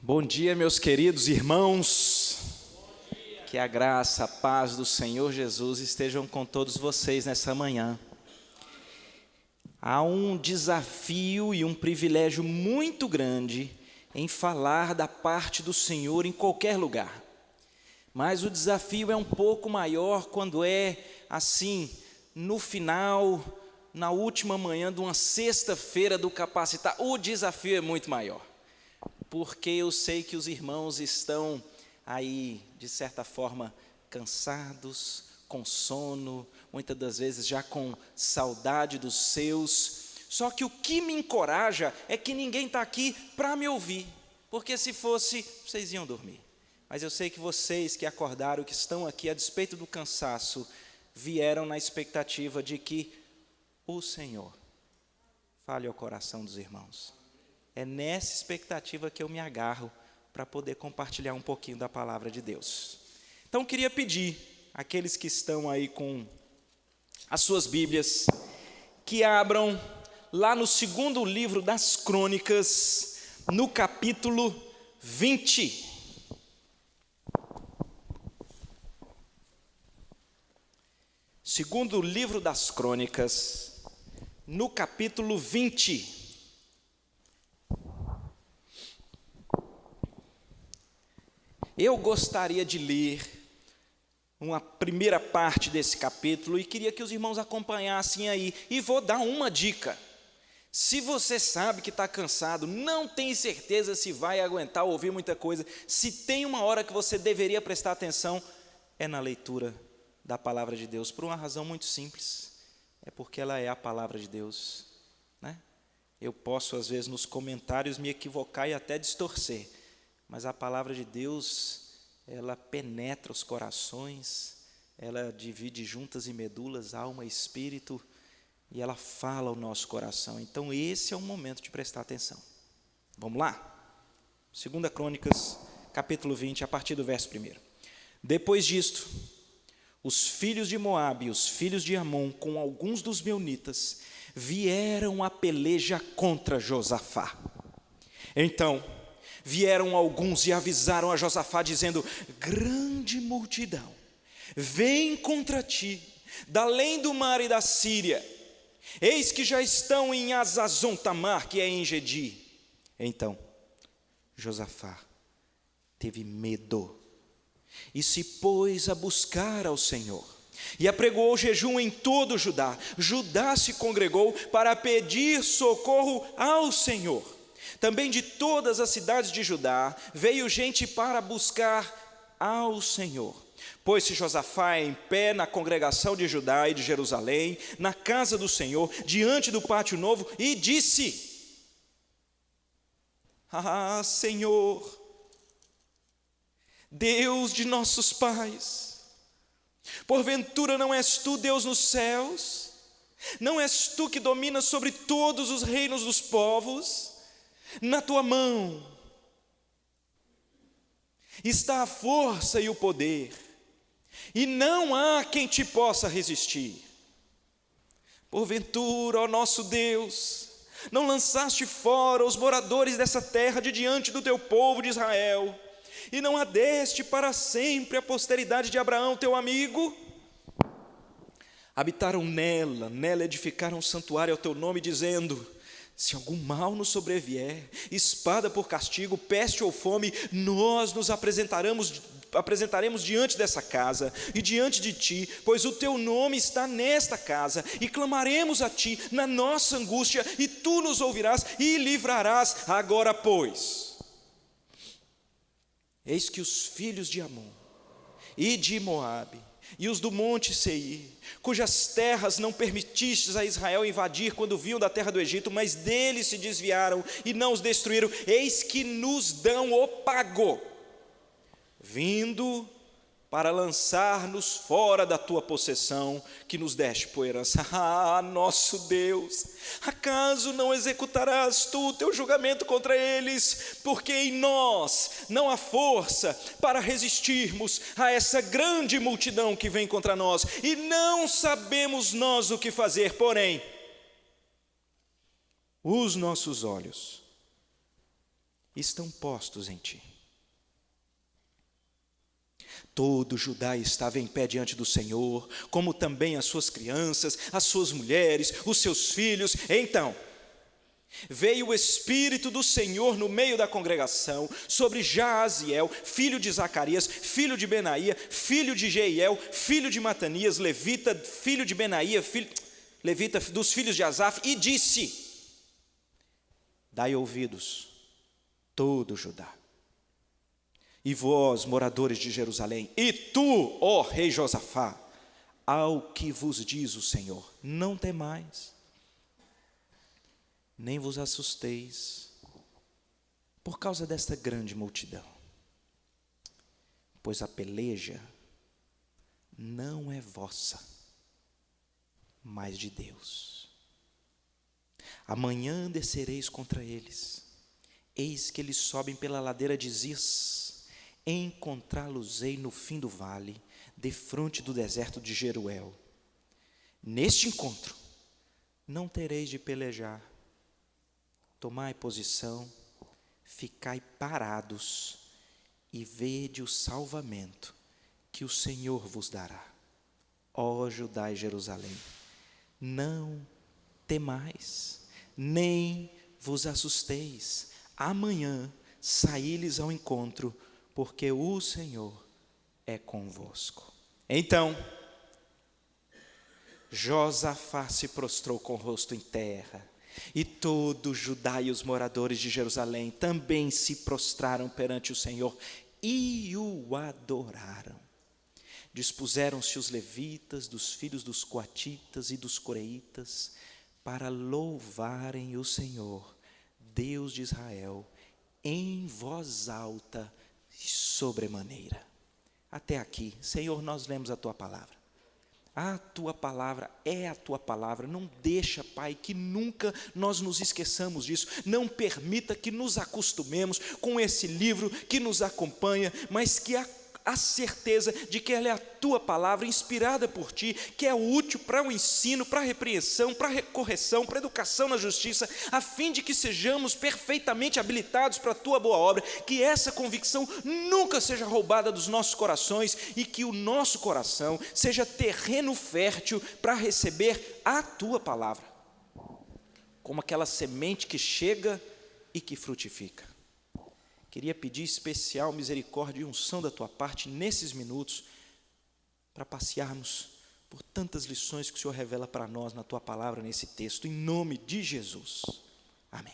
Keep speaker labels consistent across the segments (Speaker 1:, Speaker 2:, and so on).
Speaker 1: Bom dia, meus queridos irmãos. Que a graça, a paz do Senhor Jesus estejam com todos vocês nessa manhã. Há um desafio e um privilégio muito grande em falar da parte do Senhor em qualquer lugar. Mas o desafio é um pouco maior quando é assim, no final, na última manhã de uma sexta-feira do Capacitar. O desafio é muito maior. Porque eu sei que os irmãos estão aí, de certa forma, cansados, com sono, muitas das vezes já com saudade dos seus. Só que o que me encoraja é que ninguém está aqui para me ouvir, porque se fosse, vocês iam dormir. Mas eu sei que vocês que acordaram, que estão aqui, a despeito do cansaço, vieram na expectativa de que o Senhor fale ao coração dos irmãos. É nessa expectativa que eu me agarro para poder compartilhar um pouquinho da palavra de Deus. Então, queria pedir àqueles que estão aí com as suas Bíblias, que abram lá no segundo livro das Crônicas, no capítulo 20. Segundo livro das Crônicas, no capítulo 20. Eu gostaria de ler uma primeira parte desse capítulo e queria que os irmãos acompanhassem aí. E vou dar uma dica. Se você sabe que está cansado, não tem certeza se vai aguentar ouvir muita coisa, se tem uma hora que você deveria prestar atenção, é na leitura da palavra de Deus, por uma razão muito simples. É porque ela é a palavra de Deus, né? Eu posso, às vezes, nos comentários me equivocar e até distorcer. Mas a palavra de Deus, ela penetra os corações, ela divide juntas e medulas, alma e espírito, e ela fala ao nosso coração. Então esse é o momento de prestar atenção. Vamos lá? 2 Crônicas, capítulo 20, a partir do verso 1. Depois disto, os filhos de Moabe e os filhos de Amon, com alguns dos meunitas, vieram a peleja contra Josafá. Então vieram alguns e avisaram a Josafá, dizendo: grande multidão vem contra ti, da além do mar e da Síria. Eis que já estão em Hazazon-Tamar, que é em Gedi. Então Josafá teve medo e se pôs a buscar ao Senhor, e apregoou jejum em todo Judá. Judá se congregou para pedir socorro ao Senhor. Também de todas as cidades de Judá veio gente para buscar ao Senhor. Pôs-se Josafá em pé na congregação de Judá e de Jerusalém, na casa do Senhor, diante do pátio novo, e disse: ah, Senhor, Deus de nossos pais, porventura não és tu Deus nos céus? Não és tu que dominas sobre todos os reinos dos povos? Na tua mão está a força e o poder, e não há quem te possa resistir. Porventura, ó nosso Deus, não lançaste fora os moradores dessa terra de diante do teu povo de Israel, e não adeste para sempre a posteridade de Abraão, teu amigo? Habitaram nela edificaram um santuário ao teu nome, dizendo: se algum mal nos sobrevier, espada por castigo, peste ou fome, nós nos apresentaremos diante dessa casa e diante de ti, pois o teu nome está nesta casa, e clamaremos a ti na nossa angústia, e tu nos ouvirás e livrarás. Agora, pois, eis que os filhos de Amon e de Moabe e os do monte Seir, cujas terras não permitistes a Israel invadir quando vinham da terra do Egito, mas deles se desviaram e não os destruíram, eis que nos dão o pago, vindo para lançar-nos fora da tua possessão, que nos deste por herança. Ah, nosso Deus, acaso não executarás tu o teu julgamento contra eles? Porque em nós não há força para resistirmos a essa grande multidão que vem contra nós, e não sabemos nós o que fazer. Porém, os nossos olhos estão postos em ti. Todo Judá estava em pé diante do Senhor, como também as suas crianças, as suas mulheres, os seus filhos. Então veio o Espírito do Senhor no meio da congregação, sobre Jaaziel, filho de Zacarias, filho de Benaía, filho de Jeiel, filho de Matanias, levita, filho de Benaía, levita dos filhos de Asaf, e disse: dai ouvidos, todo Judá, e vós, moradores de Jerusalém, e tu, ó rei Josafá, ao que vos diz o Senhor, não temais, nem vos assusteis por causa desta grande multidão, pois a peleja não é vossa, mas de Deus. Amanhã descereis contra eles, eis que eles sobem pela ladeira de Ziz, encontrá-los-ei no fim do vale, defronte do deserto de Jeruel. Neste encontro não tereis de pelejar, tomai posição, ficai parados e vede o salvamento que o Senhor vos dará. Ó Judá e Jerusalém, não temais, nem vos assusteis. Amanhã saí-lhes ao encontro, porque o Senhor é convosco. Então Josafá se prostrou com o rosto em terra, e todo Judá e os moradores de Jerusalém também se prostraram perante o Senhor e o adoraram. Dispuseram-se os levitas, dos filhos dos coatitas e dos coreitas, para louvarem o Senhor, Deus de Israel, em voz alta e sobremaneira. Até aqui, Senhor, nós lemos a Tua palavra. A Tua palavra é a Tua palavra. Não deixa, Pai, que nunca nós nos esqueçamos disso. Não permita que nos acostumemos com esse livro que nos acompanha, mas que a certeza de que ela é a Tua palavra, inspirada por Ti, que é útil para o ensino, para a repreensão, para a correção, para a educação na justiça, a fim de que sejamos perfeitamente habilitados para a Tua boa obra, que essa convicção nunca seja roubada dos nossos corações e que o nosso coração seja terreno fértil para receber a Tua palavra, como aquela semente que chega e que frutifica. Queria pedir especial misericórdia e unção da Tua parte nesses minutos, para passearmos por tantas lições que o Senhor revela para nós na Tua palavra, nesse texto, em nome de Jesus. Amém.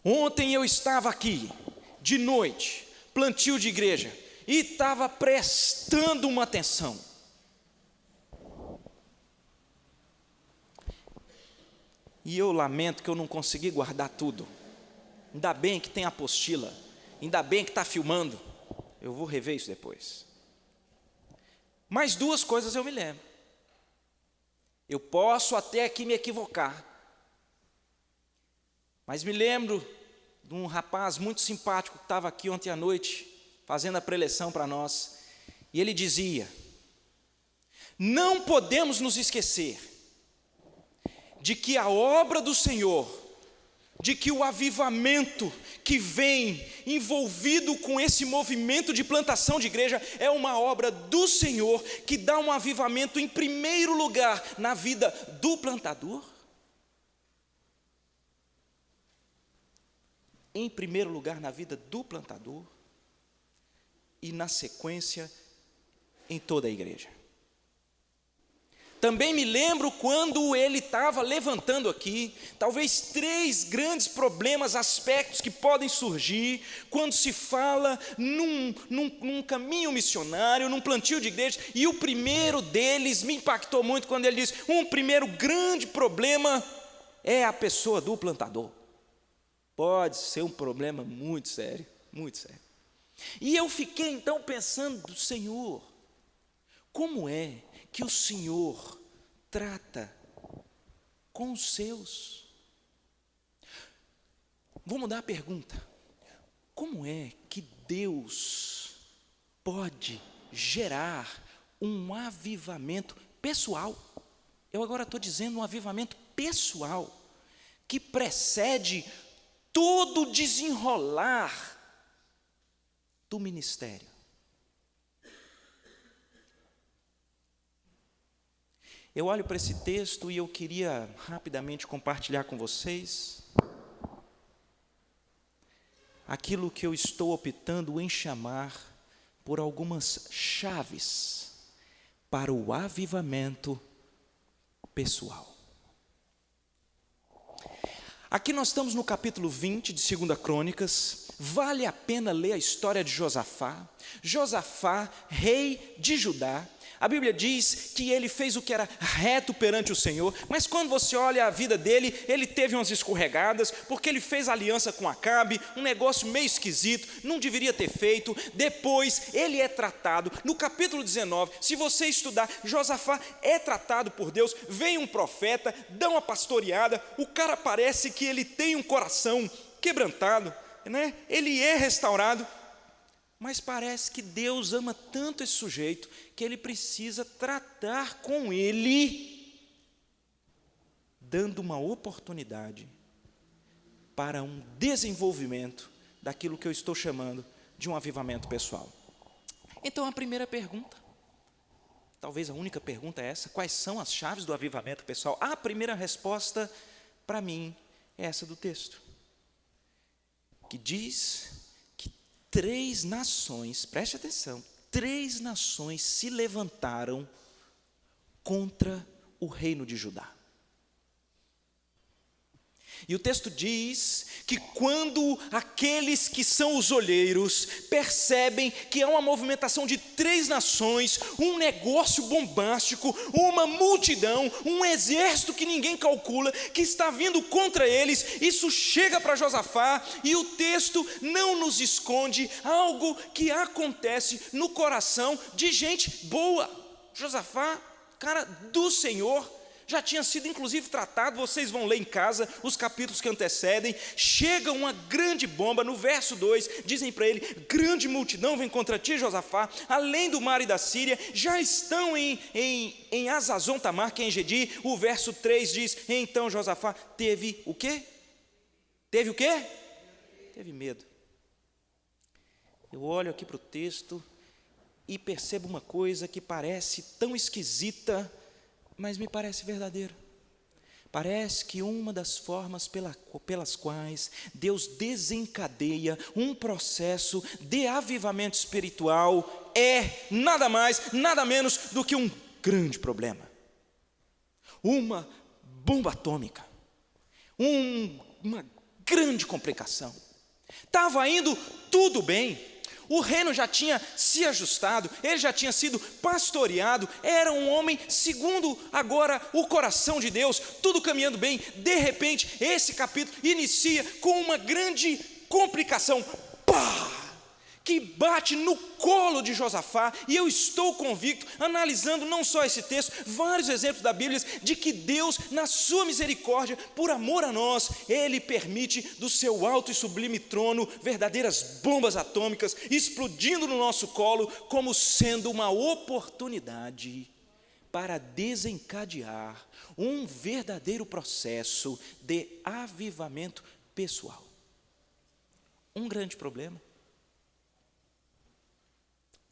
Speaker 1: Ontem eu estava aqui, de noite, plantio de igreja, e estava prestando uma atenção. E eu lamento que eu não consegui guardar tudo. Ainda bem que tem apostila, ainda bem que está filmando, eu vou rever isso depois. Mas duas coisas eu me lembro. Eu posso até aqui me equivocar, mas me lembro de um rapaz muito simpático que estava aqui ontem à noite, fazendo a preleção para nós, e ele dizia: não podemos nos esquecer de que a obra do Senhor, de que o avivamento que vem envolvido com esse movimento de plantação de igreja é uma obra do Senhor, que dá um avivamento em primeiro lugar na vida do plantador, em primeiro lugar na vida do plantador, e na sequência em toda a igreja. Também me lembro quando ele estava levantando aqui, talvez 3 grandes problemas, aspectos que podem surgir, quando se fala num caminho missionário, num plantio de igreja, e o primeiro deles me impactou muito quando ele diz: um primeiro grande problema é a pessoa do plantador. Pode ser um problema muito sério, muito sério. E eu fiquei então pensando: Senhor, como é que o Senhor trata com os seus? Vou mudar a pergunta: como é que Deus pode gerar um avivamento pessoal? Eu agora estou dizendo um avivamento pessoal, que precede todo o desenrolar do ministério. Eu olho para esse texto e eu queria rapidamente compartilhar com vocês aquilo que eu estou optando em chamar por algumas chaves para o avivamento pessoal. Aqui nós estamos no capítulo 20 de 2 Crônicas. Vale a pena ler a história de Josafá. Josafá, rei de Judá. A Bíblia diz que ele fez o que era reto perante o Senhor, mas quando você olha a vida dele, ele teve umas escorregadas, porque ele fez aliança com Acabe, um negócio meio esquisito, não deveria ter feito. Depois ele é tratado, no capítulo 19, se você estudar, Josafá é tratado por Deus, vem um profeta, dá uma pastoreada, o cara parece que ele tem um coração quebrantado, né? Ele é restaurado, mas parece que Deus ama tanto esse sujeito que ele precisa tratar com ele, dando uma oportunidade para um desenvolvimento daquilo que eu estou chamando de um avivamento pessoal. Então a primeira pergunta, talvez a única pergunta é essa: quais são as chaves do avivamento pessoal? A primeira resposta para mim é essa do texto, que diz: 3 nações, preste atenção, 3 nações se levantaram contra o reino de Judá. E o texto diz que quando aqueles que são os olheiros percebem que há uma movimentação de 3 nações, um negócio bombástico, uma multidão, um exército que ninguém calcula, que está vindo contra eles, isso chega para Josafá, e o texto não nos esconde algo que acontece no coração de gente boa. Josafá, cara do Senhor, já tinha sido inclusive tratado, vocês vão ler em casa os capítulos que antecedem. Chega uma grande bomba, no verso 2, dizem para ele: grande multidão vem contra ti, Josafá, além do mar e da Síria, já estão em Azazon Tamar, que é em Gedi. O verso 3 diz: então Josafá teve o quê? Teve o quê? Teve medo. Eu olho aqui para o texto e percebo uma coisa que parece tão esquisita, mas me parece verdadeira. Parece que uma das formas pelas quais Deus desencadeia um processo de avivamento espiritual é nada mais, nada menos do que um grande problema, uma bomba atômica, uma grande complicação. Estava indo tudo bem, o reino já tinha se ajustado, ele já tinha sido pastoreado, era um homem segundo agora o coração de Deus, tudo caminhando bem. De repente, esse capítulo inicia com uma grande complicação, pá! Que bate no colo de Josafá. E eu estou convicto, analisando não só esse texto, vários exemplos da Bíblia, de que Deus, na sua misericórdia, por amor a nós, Ele permite do seu alto e sublime trono verdadeiras bombas atômicas explodindo no nosso colo, como sendo uma oportunidade para desencadear um verdadeiro processo de avivamento pessoal. Um grande problema.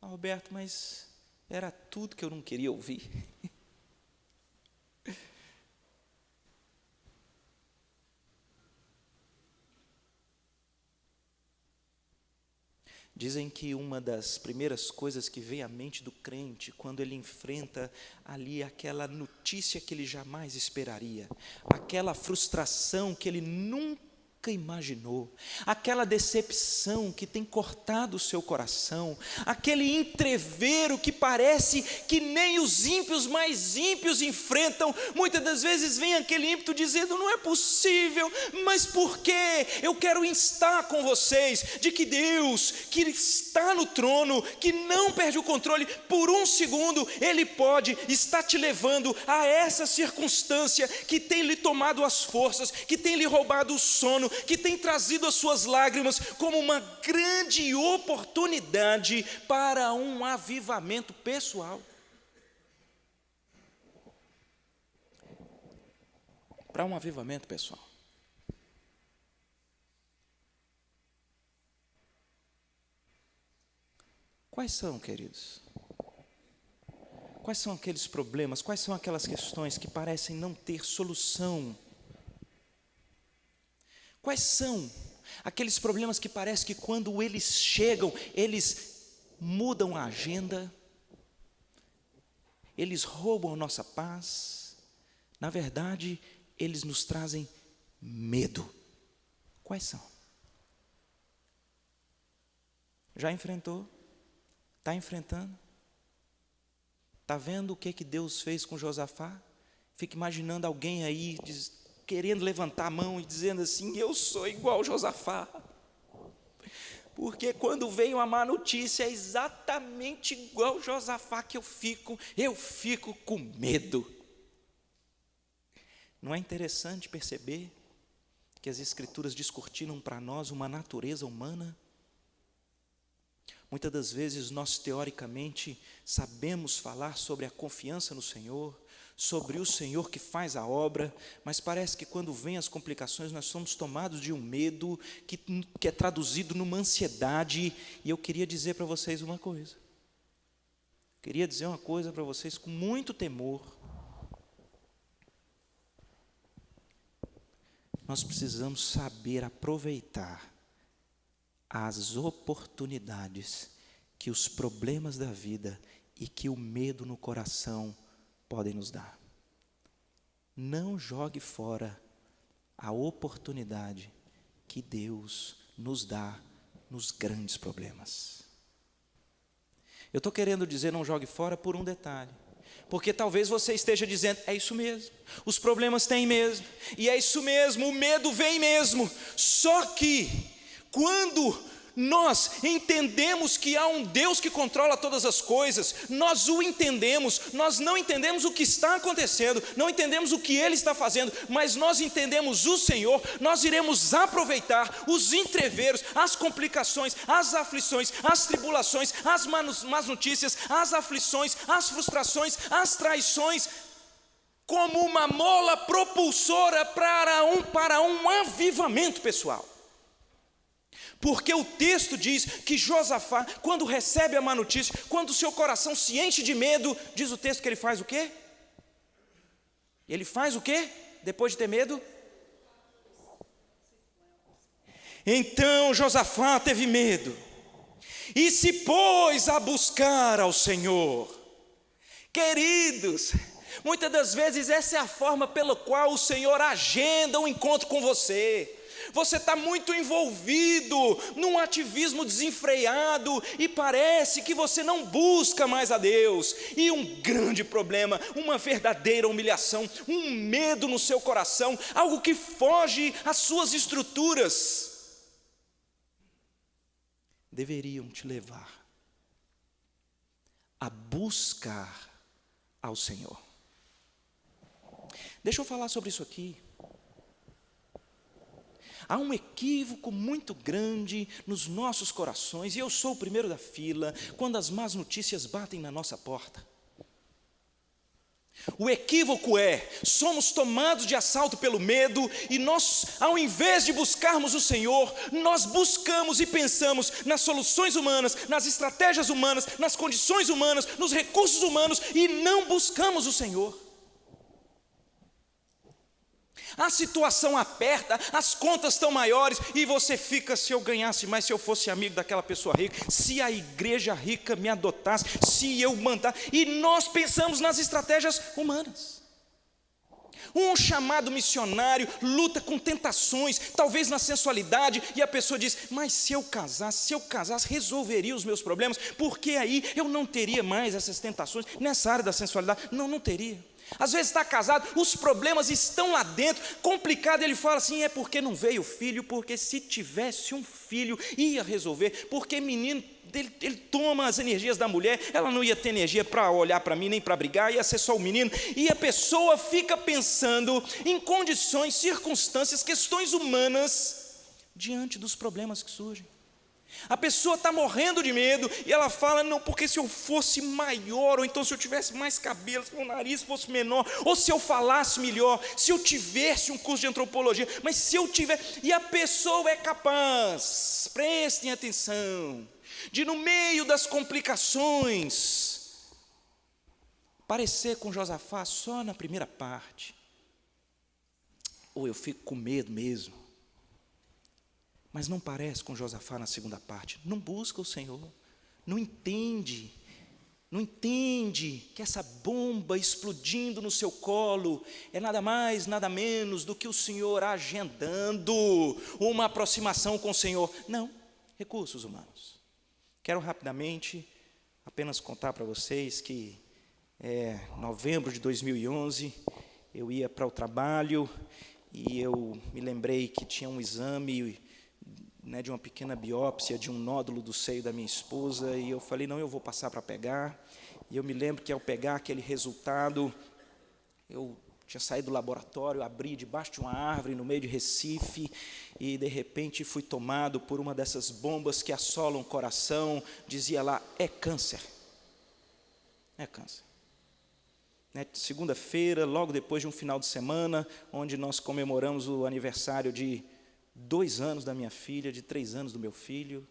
Speaker 1: Roberto, mas era tudo que eu não queria ouvir. Dizem que uma das primeiras coisas que vem à mente do crente quando ele enfrenta ali aquela notícia que ele jamais esperaria, aquela frustração que ele nunca imaginou, aquela decepção que tem cortado o seu coração, aquele entrevero que parece que nem os ímpios mais ímpios enfrentam. Muitas das vezes vem aquele ímpio dizendo: não é possível, mas por quê? Eu quero instar com vocês de que Deus, que está no trono, que não perde o controle por um segundo, Ele pode estar te levando a essa circunstância que tem lhe tomado as forças, que tem lhe roubado o sono, que tem trazido as suas lágrimas, como uma grande oportunidade para um avivamento pessoal. Para um avivamento pessoal. Quais são, queridos? Quais são aqueles problemas, quais são aquelas questões que parecem não ter solução? Quais são aqueles problemas que parece que quando eles chegam, eles mudam a agenda, eles roubam a nossa paz, na verdade, eles nos trazem medo. Quais são? Já enfrentou? Está enfrentando? Está vendo o que Deus fez com Josafá? Fica imaginando alguém aí querendo levantar a mão e dizendo assim: eu sou igual Josafá. Porque quando vem uma má notícia, é exatamente igual Josafá que eu fico com medo. Não é interessante perceber que as Escrituras descortinam para nós uma natureza humana? Muitas das vezes nós teoricamente sabemos falar sobre a confiança no Senhor, sobre o Senhor que faz a obra, mas parece que quando vem as complicações nós somos tomados de um medo que é traduzido numa ansiedade. E eu queria dizer para vocês uma coisa, para vocês com muito temor. Nós precisamos saber aproveitar as oportunidades que os problemas da vida e que o medo no coração podem nos dar. Não jogue fora a oportunidade que Deus nos dá nos grandes problemas. Eu estou querendo dizer não jogue fora por um detalhe, porque talvez você esteja dizendo: é isso mesmo, os problemas têm mesmo, e é isso mesmo, o medo vem mesmo. Só que quando nós entendemos que há um Deus que controla todas as coisas, nós o entendemos, nós não entendemos o que está acontecendo, não entendemos o que Ele está fazendo, mas nós entendemos o Senhor, nós iremos aproveitar os entreveros, as complicações, as aflições, as tribulações, as más notícias, as aflições, as frustrações, as traições, como uma mola propulsora para um avivamento pessoal. Porque o texto diz que Josafá, quando recebe a má notícia, quando o seu coração se enche de medo, diz o texto que ele faz o quê? Ele faz o quê? Depois de ter medo? Então Josafá teve medo e se pôs a buscar ao Senhor. Queridos, muitas das vezes essa é a forma pela qual o Senhor agenda um encontro com você. Você está muito envolvido num ativismo desenfreado e parece que você não busca mais a Deus. E um grande problema, uma verdadeira humilhação, um medo no seu coração, algo que foge às suas estruturas, deveriam te levar a buscar ao Senhor. Deixa eu falar sobre isso aqui. Há um equívoco muito grande nos nossos corações, e eu sou o primeiro da fila, quando as más notícias batem na nossa porta. O equívoco somos tomados de assalto pelo medo, e nós, ao invés de buscarmos o Senhor, nós buscamos e pensamos nas soluções humanas, nas estratégias humanas, nas condições humanas, nos recursos humanos, e não buscamos o Senhor. A situação aperta, as contas estão maiores, e você fica: se eu ganhasse mais, se eu fosse amigo daquela pessoa rica, se a igreja rica me adotasse, se eu mandar, e nós pensamos nas estratégias humanas. Um chamado missionário luta com tentações, talvez na sensualidade, e a pessoa diz: mas se eu casasse, resolveria os meus problemas, porque aí eu não teria mais essas tentações nessa área da sensualidade. Não teria. Às vezes está casado, os problemas estão lá dentro, complicado, ele fala assim: é porque não veio filho, porque se tivesse um filho ia resolver, porque menino, ele toma as energias da mulher, ela não ia ter energia para olhar para mim, nem para brigar, ia ser só o menino, e a pessoa fica pensando em condições, circunstâncias, questões humanas, diante dos problemas que surgem. A pessoa está morrendo de medo, e ela fala: não, porque se eu fosse maior, ou então se eu tivesse mais cabelo, se meu nariz fosse menor, ou se eu falasse melhor, se eu tivesse um curso de antropologia, mas se eu tiver, e a pessoa é capaz, prestem atenção, de no meio das complicações, parecer com Josafá só na primeira parte. Ou eu fico com medo mesmo, mas não parece com Josafá na segunda parte. Não busca o Senhor, não entende que essa bomba explodindo no seu colo é nada mais, nada menos do que o Senhor agendando uma aproximação com o Senhor. Não, recursos humanos. Quero rapidamente apenas contar para vocês que novembro de 2011, eu ia para o trabalho e eu me lembrei que tinha um exame, de uma pequena biópsia de um nódulo do seio da minha esposa, e eu falei, não, eu vou passar para pegar. E eu me lembro que ao pegar aquele resultado, eu tinha saído do laboratório, abri debaixo de uma árvore no meio de Recife, e de repente fui tomado por uma dessas bombas que assolam o coração. Dizia lá, é câncer. É câncer. Segunda-feira, logo depois de um final de semana, onde nós comemoramos o aniversário de 2 anos da minha filha, de 3 anos do meu filho,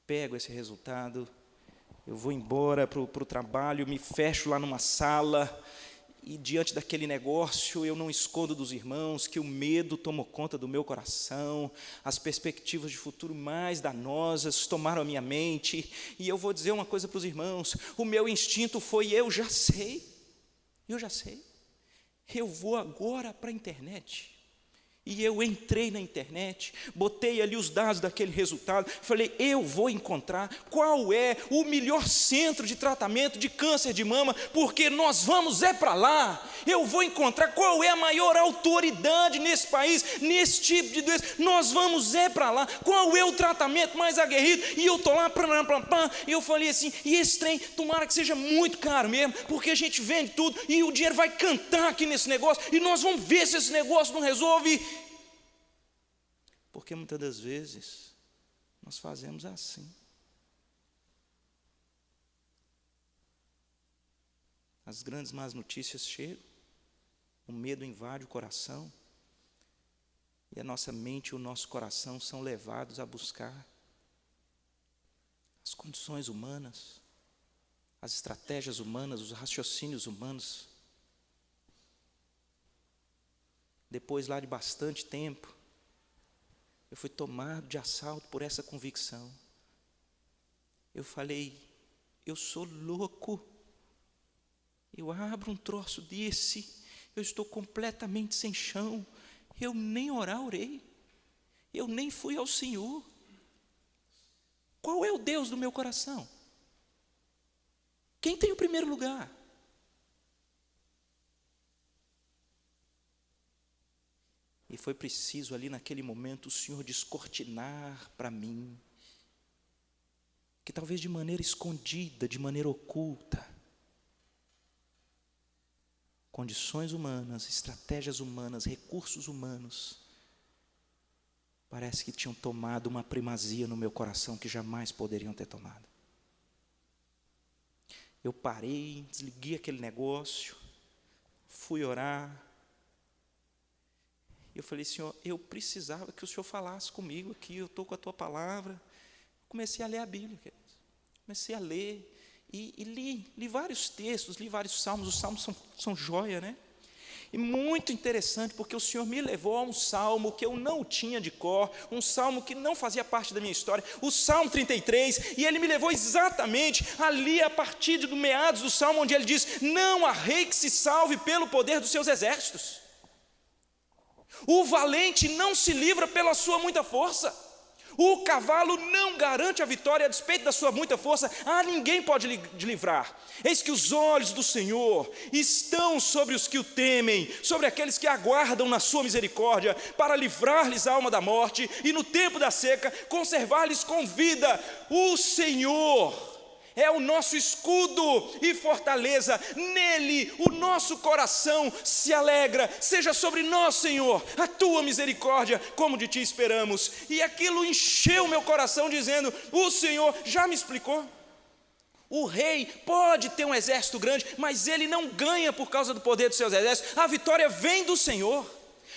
Speaker 1: pego esse resultado, eu vou embora para o trabalho, me fecho lá numa sala, e diante daquele negócio, eu não escondo dos irmãos que o medo tomou conta do meu coração, as perspectivas de futuro mais danosas tomaram a minha mente, e eu vou dizer uma coisa para os irmãos, o meu instinto foi, eu já sei, eu vou agora para a internet. E eu entrei na internet, botei ali os dados daquele resultado, falei, eu vou encontrar qual é o melhor centro de tratamento de câncer de mama, porque nós vamos para lá. Eu vou encontrar qual é a maior autoridade nesse país, nesse tipo de doença. Nós vamos para lá. Qual é o tratamento mais aguerrido? E eu estou lá, e eu falei assim, e esse trem, tomara que seja muito caro mesmo, porque a gente vende tudo, e o dinheiro vai cantar aqui nesse negócio, e nós vamos ver se esse negócio não resolve. Porque muitas das vezes nós fazemos assim. As grandes más notícias chegam, o medo invade o coração, e a nossa mente e o nosso coração são levados a buscar as condições humanas, as estratégias humanas, os raciocínios humanos. Depois lá de bastante tempo, eu fui tomado de assalto por essa convicção. Eu falei, eu sou louco. Eu abro um troço desse, eu estou completamente sem chão. Eu nem orei. Eu nem fui ao Senhor. Qual é o Deus do meu coração? Quem tem o primeiro lugar? E foi preciso ali naquele momento o Senhor descortinar para mim, que talvez de maneira escondida, de maneira oculta, condições humanas, estratégias humanas, recursos humanos, parece que tinham tomado uma primazia no meu coração que jamais poderiam ter tomado. Eu parei, desliguei aquele negócio, fui orar. Eu falei, Senhor, eu precisava que o Senhor falasse comigo aqui, eu estou com a Tua palavra. Comecei a ler a Bíblia, queridos. Comecei a ler, e li vários textos, li vários salmos. Os salmos são joia, né? E muito interessante, porque o Senhor me levou a um salmo que eu não tinha de cor, um salmo que não fazia parte da minha história, o Salmo 33, e Ele me levou exatamente ali, a partir do meados do salmo, onde Ele diz, não há rei que se salve pelo poder dos seus exércitos. O valente não se livra pela sua muita força. O cavalo não garante a vitória a despeito da sua muita força. Ninguém pode livrar. Eis que os olhos do Senhor estão sobre os que o temem, sobre aqueles que aguardam na sua misericórdia, para livrar-lhes a alma da morte e no tempo da seca conservar-lhes com vida. O Senhor é o nosso escudo e fortaleza, nele o nosso coração se alegra. Seja sobre nós, Senhor, a Tua misericórdia, como de Ti esperamos. E aquilo encheu meu coração dizendo, o Senhor já me explicou. O rei pode ter um exército grande, mas ele não ganha por causa do poder dos seus exércitos. A vitória vem do Senhor.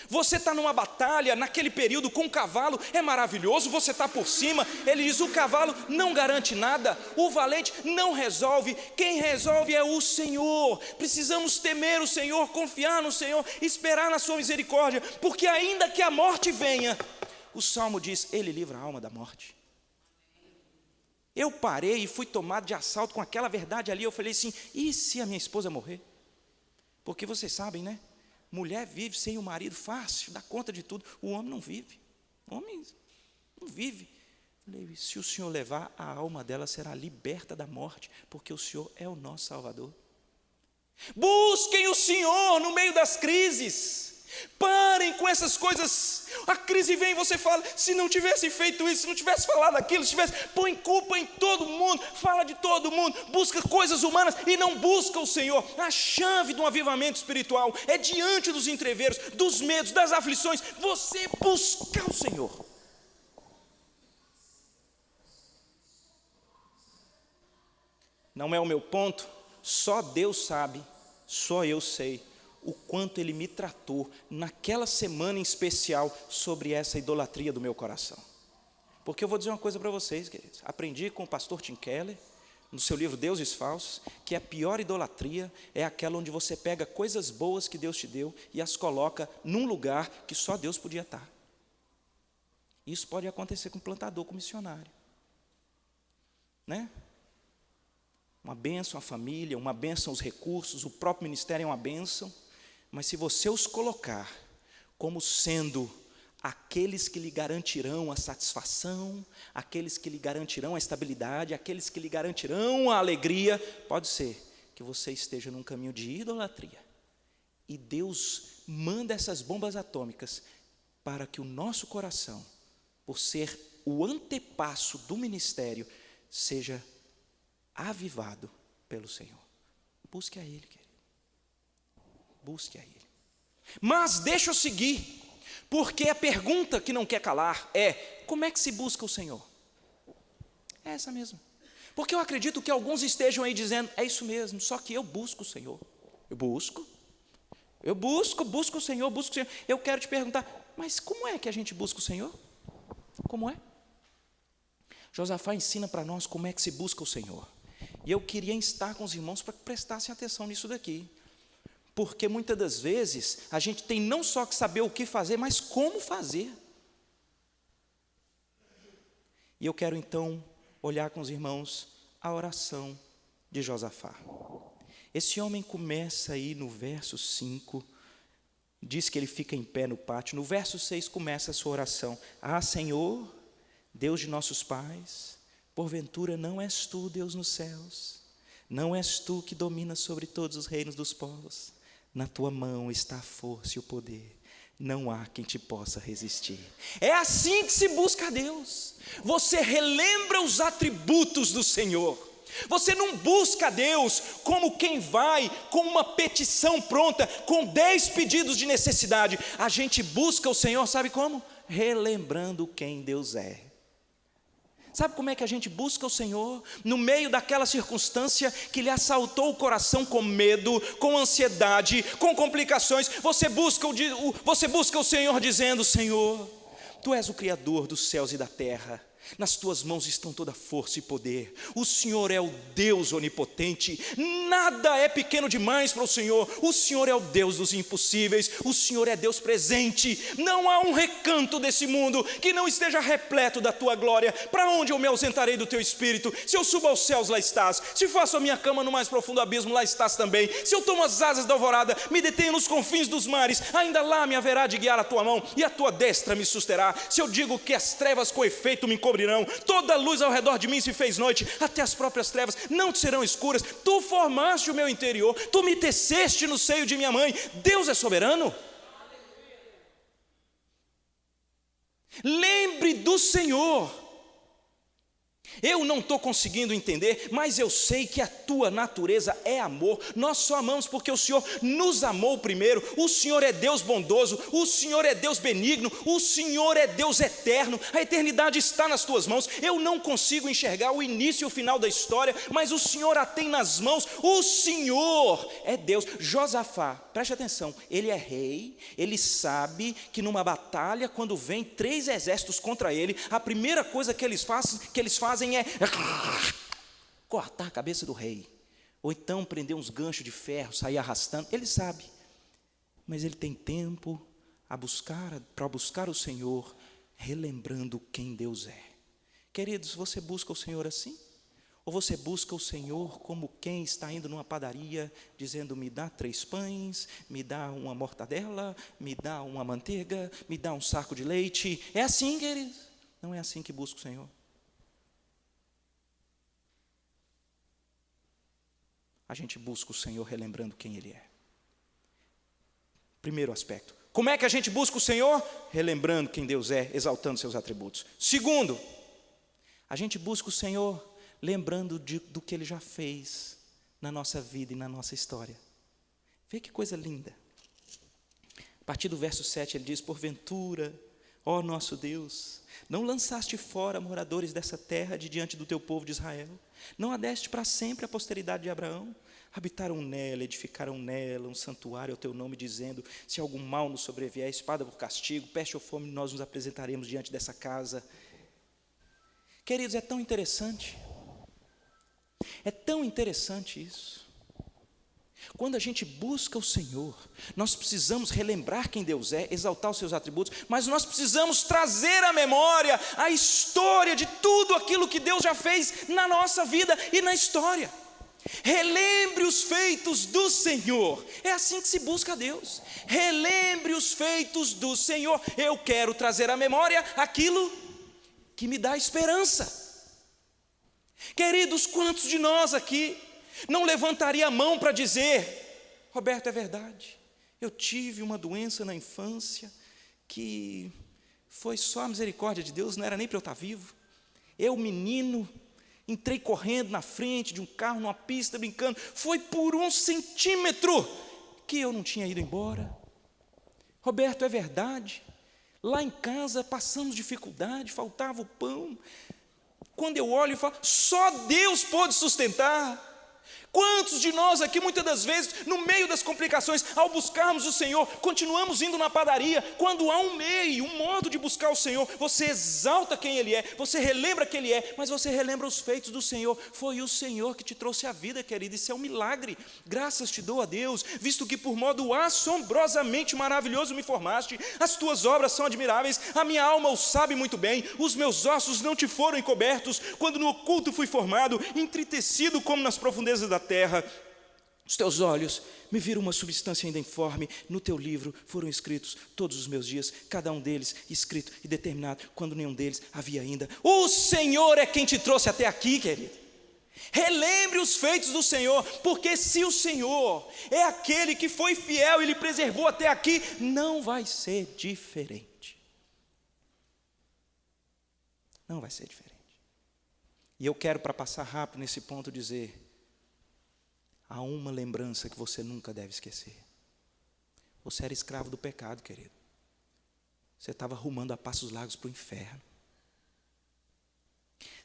Speaker 1: Você está numa batalha, naquele período com o cavalo, é maravilhoso, você está por cima. Ele diz: o cavalo não garante nada, o valente não resolve, quem resolve é o Senhor. Precisamos temer o Senhor, confiar no Senhor, esperar na sua misericórdia, porque ainda que a morte venha, o Salmo diz, Ele livra a alma da morte. Eu parei e fui tomado de assalto com aquela verdade ali. Eu falei assim: e se a minha esposa morrer? Porque vocês sabem, né? Mulher vive sem o marido fácil, dá conta de tudo. O homem não vive. O homem não vive. Eu falei: se o Senhor levar, a alma dela será liberta da morte, porque o Senhor é o nosso Salvador. Busquem o Senhor no meio das crises. Parem com essas coisas. A crise vem e você fala: se não tivesse feito isso, se não tivesse falado aquilo, se tivesse, põe culpa em todo mundo, fala de todo mundo, busca coisas humanas e não busca o Senhor. A chave de um avivamento espiritual é diante dos entreveros, dos medos, das aflições, você buscar o Senhor. Não é o meu ponto, só Deus sabe, só eu sei o quanto Ele me tratou naquela semana em especial sobre essa idolatria do meu coração. Porque eu vou dizer uma coisa para vocês, queridos. Aprendi com o pastor Tim Keller, no seu livro Deuses Falsos, que a pior idolatria é aquela onde você pega coisas boas que Deus te deu e as coloca num lugar que só Deus podia estar. Isso pode acontecer com plantador, com missionário, né? Uma bênção a família, uma bênção os recursos, o próprio ministério é uma bênção. Mas se você os colocar como sendo aqueles que lhe garantirão a satisfação, aqueles que lhe garantirão a estabilidade, aqueles que lhe garantirão a alegria, pode ser que você esteja num caminho de idolatria. E Deus manda essas bombas atômicas para que o nosso coração, por ser o antepasso do ministério, seja avivado pelo Senhor. Busque a Ele, querido. Busque a Ele. Mas deixa eu seguir, porque a pergunta que não quer calar é: como é que se busca o Senhor? É essa mesmo. Porque eu acredito que alguns estejam aí dizendo: é isso mesmo, só que eu busco o Senhor. Eu busco o Senhor, busco o Senhor. Eu quero te perguntar: mas como é que a gente busca o Senhor? Como é? Josafá ensina para nós como é que se busca o Senhor. E eu queria instar com os irmãos para que prestassem atenção nisso daqui. Porque muitas das vezes a gente tem não só que saber o que fazer, mas como fazer. E eu quero então olhar com os irmãos a oração de Josafá. Esse homem começa aí no verso 5, diz que ele fica em pé no pátio. No verso 6 começa a sua oração: ah, Senhor, Deus de nossos pais, porventura não és tu, Deus nos céus? Não és tu que dominas sobre todos os reinos dos povos? Na tua mão está a força e o poder, não há quem te possa resistir. É assim que se busca a Deus. Você relembra os atributos do Senhor. Você não busca a Deus como quem vai com uma petição pronta, com 10 pedidos de necessidade. A gente busca o Senhor, sabe como? Relembrando quem Deus é. Sabe como é que a gente busca o Senhor? No meio daquela circunstância que lhe assaltou o coração com medo, com ansiedade, com complicações, você busca o Senhor dizendo: Senhor, Tu és o Criador dos céus e da terra. Nas tuas mãos estão toda força e poder. O Senhor é o Deus onipotente. Nada é pequeno demais para o Senhor. O Senhor é o Deus dos impossíveis. O Senhor é Deus presente. Não há um recanto desse mundo que não esteja repleto da tua glória. Para onde eu me ausentarei do teu espírito? Se eu subo aos céus, lá estás. Se faço a minha cama no mais profundo abismo, lá estás também. Se eu tomo as asas da alvorada, me detenho nos confins dos mares, ainda lá me haverá de guiar a tua mão, e a tua destra me susterá. Se eu digo que as trevas com efeito me cobrirão, toda a luz ao redor de mim se fez noite, até as próprias trevas não te serão escuras. Tu formaste o meu interior, tu me teceste no seio de minha mãe. Deus é soberano. Lembre do Senhor. Eu não estou conseguindo entender, mas eu sei que a tua natureza é amor. Nós só amamos porque o Senhor nos amou primeiro. O Senhor é Deus bondoso, o Senhor é Deus benigno, o Senhor é Deus eterno. A eternidade está nas tuas mãos. Eu não consigo enxergar o início e o final da história, mas o Senhor a tem nas mãos. O Senhor é Deus. Josafá, preste atenção, ele é rei, ele sabe que numa batalha, quando vem 3 exércitos contra ele, a primeira coisa que eles fazem é cortar a cabeça do rei, ou então prender uns ganchos de ferro, sair arrastando. Ele sabe, mas ele tem tempo para buscar o Senhor, relembrando quem Deus é. Queridos, você busca o Senhor assim? Ou você busca o Senhor como quem está indo numa padaria, dizendo: me dá 3 pães, me dá uma mortadela, me dá uma manteiga, me dá um saco de leite? É assim, queridos? Não é assim que busca o Senhor. A gente busca o Senhor relembrando quem Ele é. Primeiro aspecto. Como é que a gente busca o Senhor? Relembrando quem Deus é, exaltando seus atributos. Segundo, a gente busca o Senhor lembrando do que Ele já fez na nossa vida e na nossa história. Vê que coisa linda. A partir do verso 7 ele diz: porventura, ó nosso Deus, não lançaste fora moradores dessa terra de diante do teu povo de Israel? Não a deste para sempre a posteridade de Abraão? Habitaram nela, edificaram nela um santuário ao teu nome, dizendo: se algum mal nos sobrevier, espada por castigo, peste ou fome, nós nos apresentaremos diante dessa casa. Queridos, é tão interessante isso. Quando a gente busca o Senhor, nós precisamos relembrar quem Deus é, exaltar os seus atributos, mas nós precisamos trazer à memória a história de tudo aquilo que Deus já fez na nossa vida e na história. Relembre os feitos do Senhor. É assim que se busca a Deus. Relembre os feitos do Senhor. Eu quero trazer à memória aquilo que me dá esperança. Queridos, quantos de nós aqui não levantaria a mão para dizer: Roberto, é verdade, eu tive uma doença na infância que foi só a misericórdia de Deus, não era nem para eu estar vivo. Eu, menino, entrei correndo na frente de um carro, numa pista, brincando, foi por 1 centímetro que eu não tinha ido embora. Roberto, é verdade, lá em casa passamos dificuldade, faltava o pão. Quando eu olho e falo: só Deus pode sustentar. Quantos de nós aqui, muitas das vezes, no meio das complicações, ao buscarmos o Senhor, continuamos indo na padaria, quando há um meio, um modo de buscar o Senhor, você exalta quem Ele é, você relembra quem Ele é, mas você relembra os feitos do Senhor. Foi o Senhor que te trouxe a vida, querido, isso é um milagre. Graças te dou a Deus, visto que por modo assombrosamente maravilhoso me formaste, as tuas obras são admiráveis, a minha alma o sabe muito bem, os meus ossos não te foram encobertos, quando no oculto fui formado, entritecido como nas profundezas da terra. Os teus olhos me viram uma substância ainda informe, no teu livro foram escritos todos os meus dias, cada um deles escrito e determinado, quando nenhum deles havia ainda. O Senhor é quem te trouxe até aqui, querido. Relembre os feitos do Senhor, porque se o Senhor é aquele que foi fiel e lhe preservou até aqui, não vai ser diferente. Não vai ser diferente. E eu quero, para passar rápido nesse ponto, dizer: há uma lembrança que você nunca deve esquecer. Você era escravo do pecado, querido. Você estava rumando a passos largos para o inferno.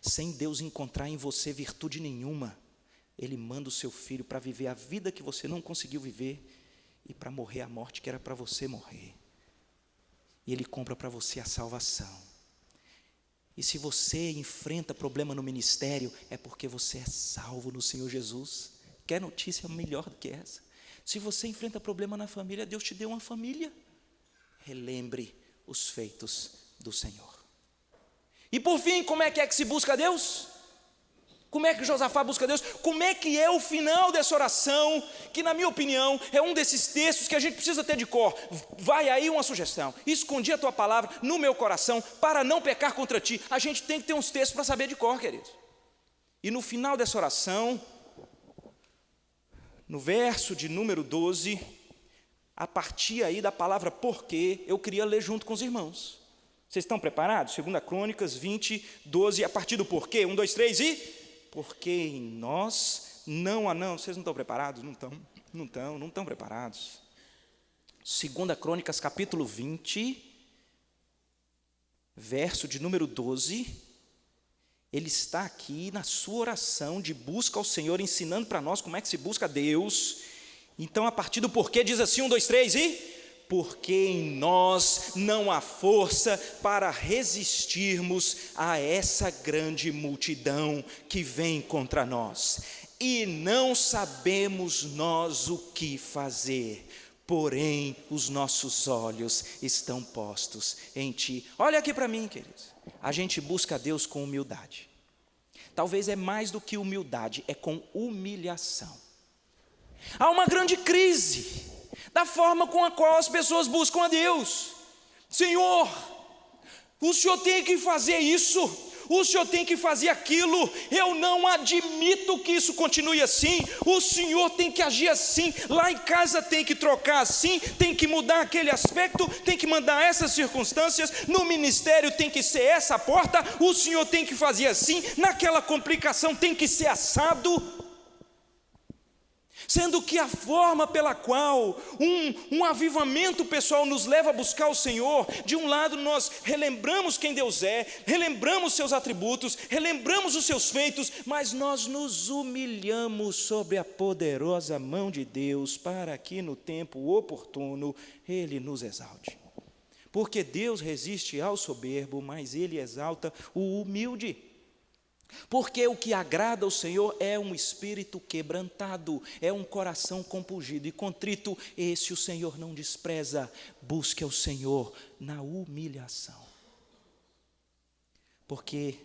Speaker 1: Sem Deus encontrar em você virtude nenhuma, Ele manda o seu filho para viver a vida que você não conseguiu viver e para morrer a morte que era para você morrer. E Ele compra para você a salvação. E se você enfrenta problema no ministério, é porque você é salvo no Senhor Jesus. Quer notícia melhor do que essa? Se você enfrenta problema na família, Deus te deu uma família. Relembre os feitos do Senhor. E por fim, como é que se busca a Deus? Como é que Josafá busca a Deus? Como é que é o final dessa oração, que na minha opinião é um desses textos que a gente precisa ter de cor? Vai aí uma sugestão: escondi a tua palavra no meu coração para não pecar contra ti. A gente tem que ter uns textos para saber de cor, querido. E no final dessa oração, no verso de número 12, a partir aí da palavra porquê, eu queria ler junto com os irmãos. Vocês estão preparados? 2 Crônicas 20, 12, a partir do porquê. 1, 2, 3 e... Porque em nós não, vocês não estão preparados? Não estão preparados. 2 Crônicas capítulo 20, verso de número 12, ele está aqui na sua oração de busca ao Senhor, ensinando para nós como é que se busca a Deus. Então, a partir do porquê, diz assim, 1, 2, 3 e... Porque em nós não há força para resistirmos a essa grande multidão que vem contra nós. E não sabemos nós o que fazer, porém os nossos olhos estão postos em Ti. Olha aqui para mim, queridos. A gente busca a Deus com humildade. Talvez é mais do que humildade, é com humilhação. Há uma grande crise da forma com a qual as pessoas buscam a Deus. Senhor, o Senhor tem que fazer isso, o Senhor tem que fazer aquilo, eu não admito que isso continue assim, o Senhor tem que agir assim, lá em casa tem que trocar assim, tem que mudar aquele aspecto, tem que mandar essas circunstâncias, no ministério tem que ser essa porta, o Senhor tem que fazer assim, naquela complicação tem que ser assado. Sendo que a forma pela qual um avivamento pessoal nos leva a buscar o Senhor, de um lado nós relembramos quem Deus é, relembramos seus atributos, relembramos os seus feitos, mas nós nos humilhamos sobre a poderosa mão de Deus, para que no tempo oportuno Ele nos exalte. Porque Deus resiste ao soberbo, mas Ele exalta o humilde. Porque o que agrada ao Senhor é um espírito quebrantado, é um coração compungido e contrito, esse o Senhor não despreza. Busque ao Senhor na humilhação. Porque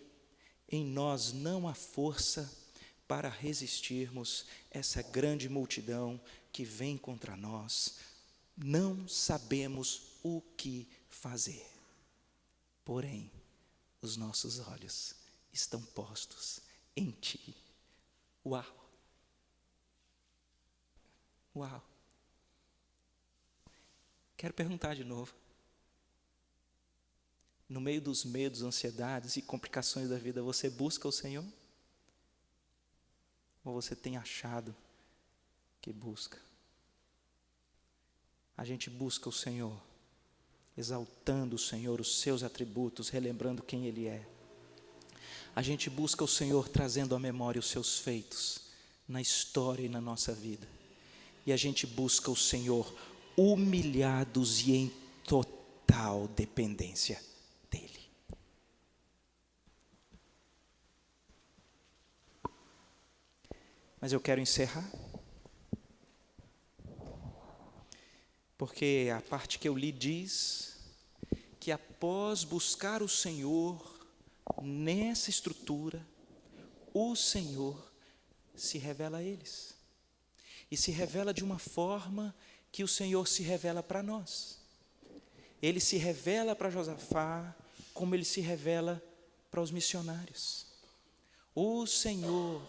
Speaker 1: em nós não há força para resistirmos essa grande multidão que vem contra nós. Não sabemos o que fazer. Porém, os nossos olhos estão postos em Ti. Uau! Uau! Quero perguntar de novo. No meio dos medos, ansiedades e complicações da vida, você busca o Senhor? Ou você tem achado que busca? A gente busca o Senhor, exaltando o Senhor, os seus atributos, relembrando quem Ele é. A gente busca o Senhor trazendo à memória os seus feitos na história e na nossa vida. E a gente busca o Senhor humilhados e em total dependência dEle. Mas eu quero encerrar, porque a parte que eu li diz que após buscar o Senhor nessa estrutura, o Senhor se revela a eles. E se revela de uma forma que o Senhor se revela para nós. Ele se revela para Josafá, como Ele se revela para os missionários. O Senhor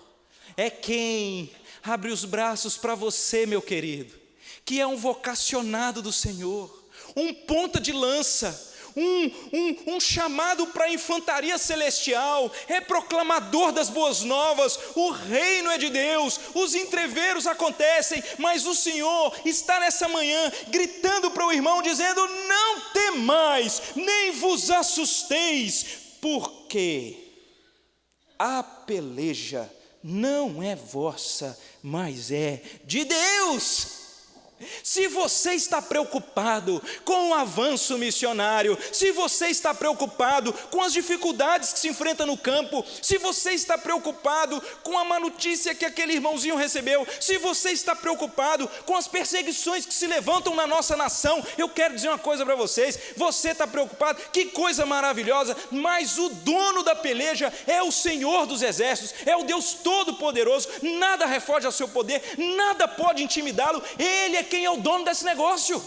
Speaker 1: é quem abre os braços para você, meu querido, que é um vocacionado do Senhor, um ponta de lança, um chamado para a infantaria celestial, é proclamador das boas novas, o reino é de Deus, os entreveros acontecem, mas o Senhor está nessa manhã gritando para o irmão, dizendo: não temais, nem vos assusteis, porque a peleja não é vossa, mas é de Deus. Se você está preocupado com o avanço missionário, se você está preocupado com as dificuldades que se enfrenta no campo, se você está preocupado com a má notícia que aquele irmãozinho recebeu, se você está preocupado com as perseguições que se levantam na nossa nação, eu quero dizer uma coisa para vocês: você está preocupado, que coisa maravilhosa, mas o dono da peleja é o Senhor dos exércitos, é o Deus Todo-Poderoso, nada refoge ao seu poder, nada pode intimidá-lo, Ele é quem é o dono desse negócio.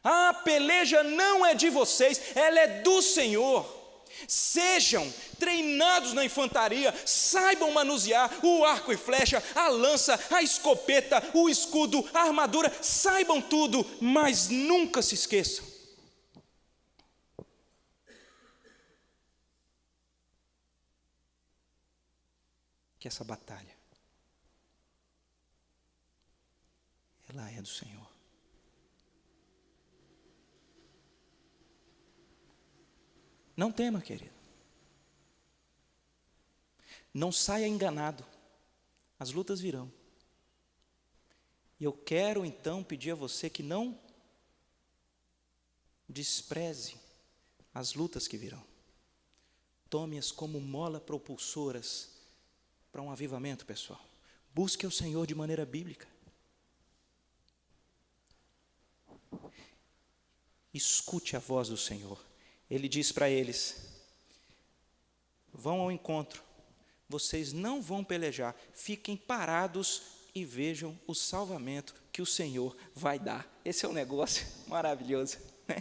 Speaker 1: A peleja não é de vocês, ela é do Senhor. Sejam treinados na infantaria, saibam manusear o arco e flecha, a lança, a escopeta, o escudo, a armadura, saibam tudo, mas nunca se esqueçam que essa batalha, ela é do Senhor. Não tema, querido. Não saia enganado. As lutas virão. E eu quero então pedir a você que não despreze as lutas que virão. Tome-as como mola propulsoras para um avivamento, pessoal. Busque o Senhor de maneira bíblica. Escute a voz do Senhor. Ele diz para eles: vão ao encontro, vocês não vão pelejar, fiquem parados e vejam o salvamento que o Senhor vai dar. Esse é um negócio maravilhoso, né?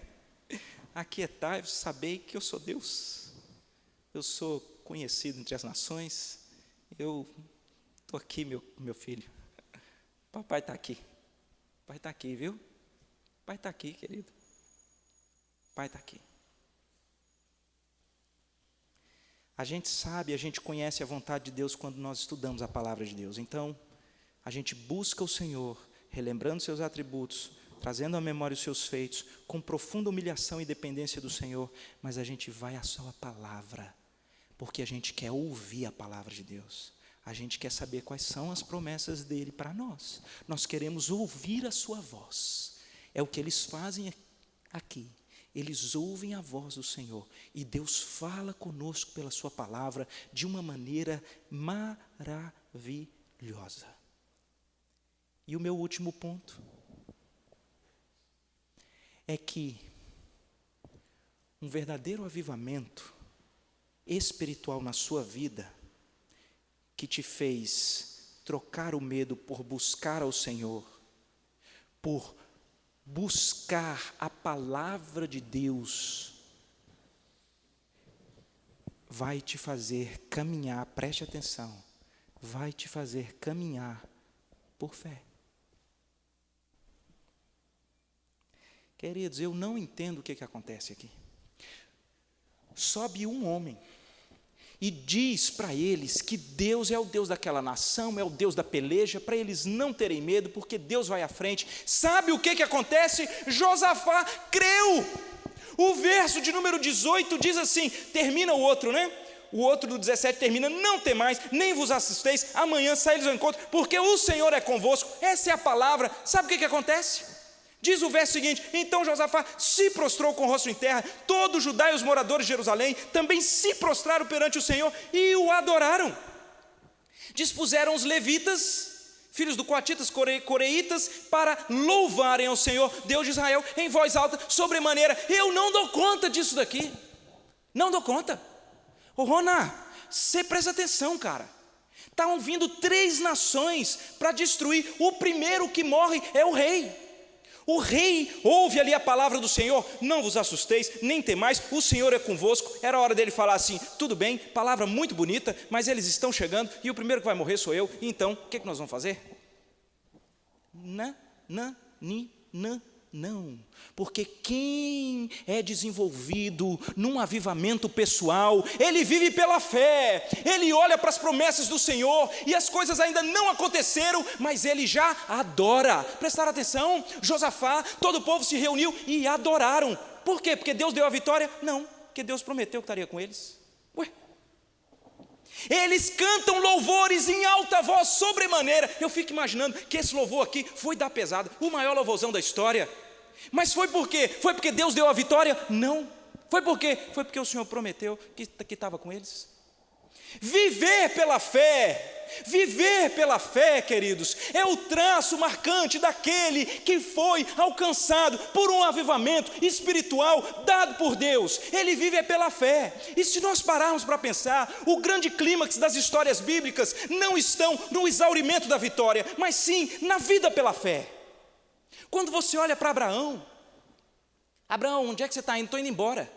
Speaker 1: Aquietai-vos, sabei que eu sou Deus, eu sou conhecido entre as nações, eu estou aqui, meu filho, papai está aqui, pai está aqui, viu? Pai está aqui, querido, pai está aqui. A gente sabe, a gente conhece a vontade de Deus quando nós estudamos a palavra de Deus. Então, a gente busca o Senhor, relembrando seus atributos, trazendo à memória os seus feitos, com profunda humilhação e dependência do Senhor, mas a gente vai à sua palavra, porque a gente quer ouvir a palavra de Deus. A gente quer saber quais são as promessas dele para nós. Nós queremos ouvir a sua voz. É o que eles fazem aqui. Eles ouvem a voz do Senhor e Deus fala conosco pela sua palavra de uma maneira maravilhosa. E o meu último ponto é que um verdadeiro avivamento espiritual na sua vida, que te fez trocar o medo por buscar ao Senhor, por buscar a palavra de Deus, vai te fazer caminhar, preste atenção, vai te fazer caminhar por fé. Queridos, eu não entendo o que acontece aqui. Sobe um homem e diz para eles que Deus é o Deus daquela nação, é o Deus da peleja, para eles não terem medo, porque Deus vai à frente. Sabe o que acontece? Josafá creu. O verso de número 18 diz assim, termina o outro, né? O outro do 17 termina: não temais, nem vos assusteis, amanhã saímos ao encontro, porque o Senhor é convosco. Essa é a palavra. Sabe o que acontece? Diz o verso seguinte: então Josafá se prostrou com o rosto em terra, todo Judá e os moradores de Jerusalém também se prostraram perante o Senhor e o adoraram. Dispuseram os levitas, filhos do coatitas, coreitas, para louvarem ao Senhor, Deus de Israel, em voz alta, sobremaneira. Eu não dou conta disso daqui, não dou conta. Ô Rona, você presta atenção, cara. Estavam vindo 3 nações para destruir. O primeiro que morre é o rei. O rei ouve ali a palavra do Senhor: não vos assusteis, nem temais, o Senhor é convosco. Era hora dele falar assim: tudo bem, palavra muito bonita, mas eles estão chegando e o primeiro que vai morrer sou eu. Então, o que nós vamos fazer? Não, porque quem é desenvolvido num avivamento pessoal, ele vive pela fé, ele olha para as promessas do Senhor, e as coisas ainda não aconteceram, mas ele já adora. Prestaram atenção? Josafá, todo o povo se reuniu e adoraram. Por quê? Porque Deus deu a vitória? Não, porque Deus prometeu que estaria com eles. Eles cantam louvores em alta voz, sobremaneira. Eu fico imaginando que esse louvor aqui foi da pesada, o maior louvorzão da história. Mas foi por quê? Foi porque Deus deu a vitória? Não. Foi por quê? Foi porque o Senhor prometeu que estava com eles. Viver pela fé, queridos, é o traço marcante daquele que foi alcançado por um avivamento espiritual dado por Deus. Ele vive pela fé. E se nós pararmos para pensar, o grande clímax das histórias bíblicas não estão no exaurimento da vitória, mas sim na vida pela fé. Quando você olha para Abraão, onde é que você está indo? Estou indo embora.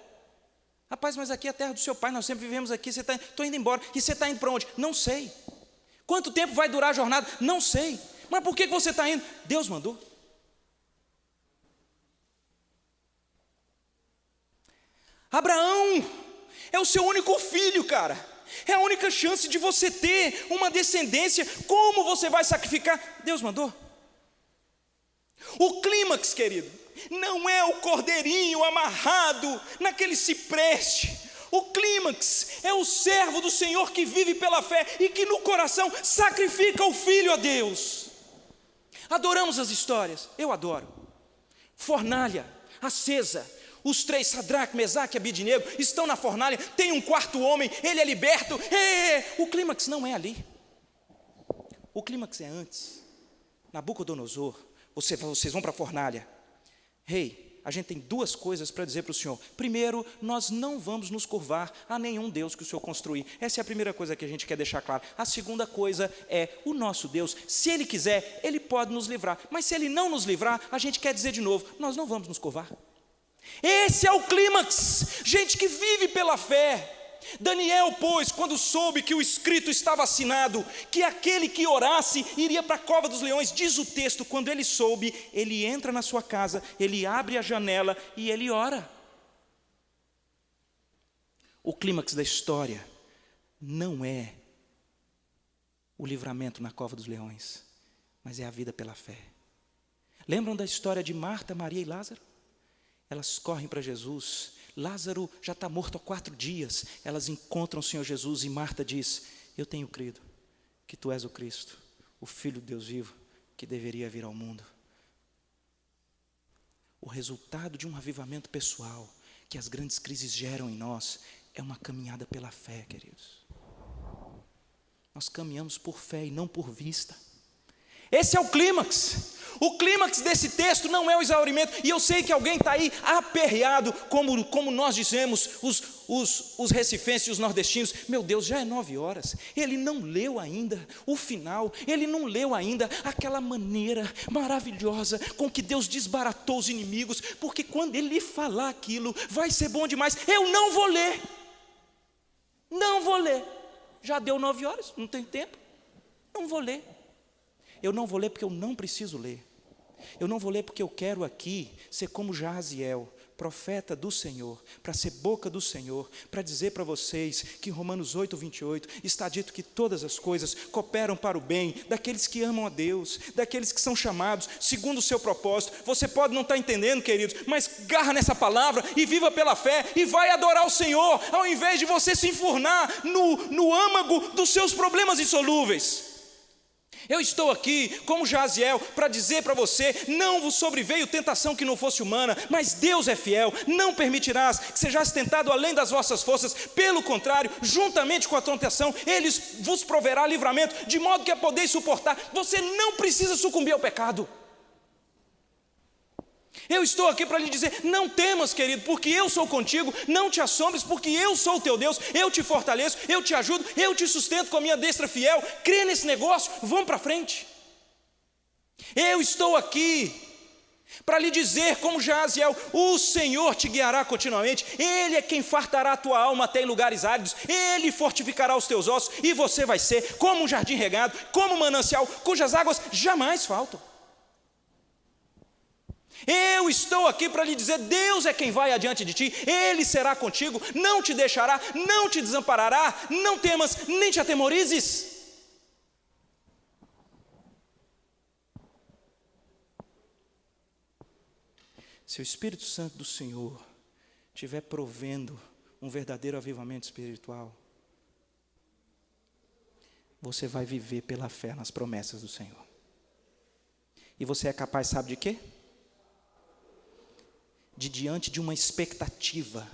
Speaker 1: Rapaz, mas aqui é a terra do seu pai, nós sempre vivemos aqui, estou indo embora. E você está indo para onde? Não sei. Quanto tempo vai durar a jornada? Não sei. Mas por que você está indo? Deus mandou. Abraão é o seu único filho, cara. É a única chance de você ter uma descendência. Como você vai sacrificar? Deus mandou. O clímax, querido, não é o cordeirinho amarrado naquele cipreste. O clímax é o servo do Senhor que vive pela fé e que no coração sacrifica o filho a Deus. Adoramos as histórias, eu adoro. Fornalha acesa, os três, Sadraque, Mesaque e Abidnego, estão na fornalha, tem um quarto homem, ele é liberto. O clímax não é ali. O clímax é antes. Nabucodonosor, vocês vão para a fornalha. Rei, a gente tem duas coisas para dizer para o Senhor. Primeiro, nós não vamos nos curvar a nenhum Deus que o Senhor construir. Essa é a primeira coisa que a gente quer deixar claro. A segunda coisa é, o nosso Deus, se Ele quiser, Ele pode nos livrar. Mas se Ele não nos livrar, a gente quer dizer de novo, nós não vamos nos curvar. Esse é o clímax, gente que vive pela fé. Daniel, pois, quando soube que o escrito estava assinado, que aquele que orasse iria para a cova dos leões, diz o texto, quando ele soube, ele entra na sua casa, ele abre a janela e ele ora. O clímax da história não é o livramento na cova dos leões, mas é a vida pela fé. Lembram da história de Marta, Maria e Lázaro? Elas correm para Jesus. Lázaro já está morto há 4 dias. Elas encontram o Senhor Jesus e Marta diz: eu tenho crido que tu és o Cristo, o Filho de Deus vivo, que deveria vir ao mundo. O resultado de um avivamento pessoal que as grandes crises geram em nós é uma caminhada pela fé, queridos. Nós caminhamos por fé e não por vista. Esse é o clímax. O clímax desse texto não é o exaurimento. E eu sei que alguém está aí aperreado, como nós dizemos, os recifenses e os nordestinos. Meu Deus, já é 9 horas. Ele não leu ainda o final. Ele não leu ainda aquela maneira maravilhosa com que Deus desbaratou os inimigos. Porque quando ele lhe falar aquilo, vai ser bom demais. Eu não vou ler. Não vou ler. Já deu 9 horas, não tem tempo. Não vou ler. Eu não vou ler porque eu não preciso ler. Eu não vou ler porque eu quero aqui ser como Jaziel, profeta do Senhor, para ser boca do Senhor, para dizer para vocês que em Romanos 8, 28, está dito que todas as coisas cooperam para o bem daqueles que amam a Deus, daqueles que são chamados segundo o seu propósito. Você pode não estar entendendo, queridos, mas garra nessa palavra e viva pela fé e vai adorar o Senhor, ao invés de você se enfurnar no âmago dos seus problemas insolúveis. Eu estou aqui como Jaziel para dizer para você, não vos sobreveio tentação que não fosse humana, mas Deus é fiel, não permitirás que sejais tentado além das vossas forças, pelo contrário, juntamente com a tentação, Ele vos proverá livramento, de modo que a podeis suportar. Você não precisa sucumbir ao pecado. Eu estou aqui para lhe dizer, não temas, querido, porque eu sou contigo, não te assombres, porque eu sou o teu Deus, eu te fortaleço, eu te ajudo, eu te sustento com a minha destra fiel. Crê nesse negócio, vamos para frente. Eu estou aqui para lhe dizer, como Jaziel, o Senhor te guiará continuamente, Ele é quem fartará a tua alma até em lugares áridos, Ele fortificará os teus ossos, e você vai ser como um jardim regado, como um manancial, cujas águas jamais faltam. Eu estou aqui para lhe dizer, Deus é quem vai adiante de ti, Ele será contigo, não te deixará, não te desamparará, não temas, nem te atemorizes. Se o Espírito Santo do Senhor estiver provendo um verdadeiro avivamento espiritual, você vai viver pela fé nas promessas do Senhor. E você é capaz, sabe de quê? De diante de uma expectativa